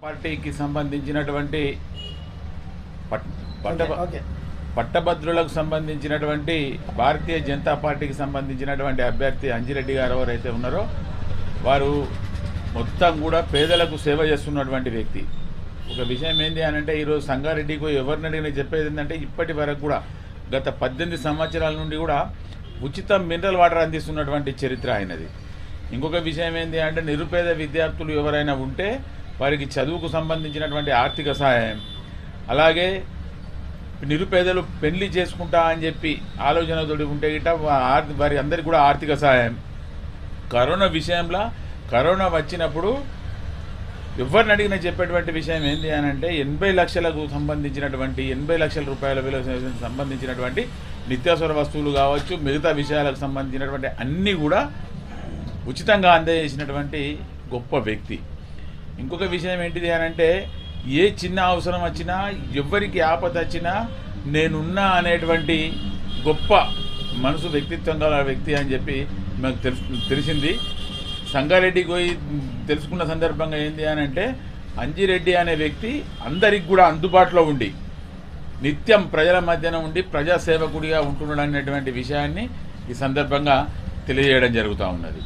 పార్టీకి సంబంధించినటువంటి పట్టభద్రులకు సంబంధించినటువంటి భారతీయ జనతా పార్టీకి సంబంధించినటువంటి అభ్యర్థి అంజిరెడ్డి గారు ఎవరైతే ఉన్నారో వారు మొత్తం కూడా పేదలకు సేవ చేస్తున్నటువంటి వ్యక్తి. ఒక విషయం ఏంటి అని అంటే ఈరోజు సంగారెడ్డికి ఎవరిని అడిగినా చెప్పేది ఏంటంటే ఇప్పటి వరకు కూడా గత 18 సంవత్సరాల నుండి కూడా ఉచిత మినరల్ వాటర్ అందిస్తున్నటువంటి చరిత్ర ఆయనది. ఇంకొక విషయం ఏంటి అంటే నిరుపేద విద్యార్థులు ఎవరైనా ఉంటే వారికి చదువుకు సంబంధించినటువంటి ఆర్థిక సహాయం, అలాగే నిరుపేదలు పెళ్లి చేసుకుంటా అని చెప్పి ఆలోచనతోటి ఉంటే గిట్ట వారి అందరికీ కూడా ఆర్థిక సహాయం. కరోనా విషయంలో కరోనా వచ్చినప్పుడు ఎవరిని అడిగినా చెప్పేటువంటి విషయం ఏంటి అని అంటే 80 లక్షలకు సంబంధించినటువంటి 80 లక్షల రూపాయల విలువ సంబంధించినటువంటి నిత్యావసర వస్తువులు కావచ్చు, మిగతా విషయాలకు సంబంధించినటువంటి అన్నీ కూడా ఉచితంగా అందజేసినటువంటి గొప్ప వ్యక్తి. ఇంకొక విషయం ఏంటిది అని అంటే ఏ చిన్న అవసరం వచ్చినా ఎవరికి ఆపద వచ్చినా నేనున్నా అనేటువంటి గొప్ప మనసు వ్యక్తిత్వం గల వ్యక్తి అని చెప్పి మాకు తెలిసింది. సంగారెడ్డికి పోయి తెలుసుకున్న సందర్భంగా ఏంటి అని అంటే అంజిరెడ్డి అనే వ్యక్తి అందరికి కూడా అందుబాటులో ఉండి నిత్యం ప్రజల మధ్యన ఉండి ప్రజాసేవకుడిగా ఉంటున్నాడు అనేటువంటి విషయాన్ని ఈ సందర్భంగా తెలియజేయడం జరుగుతూ ఉన్నది.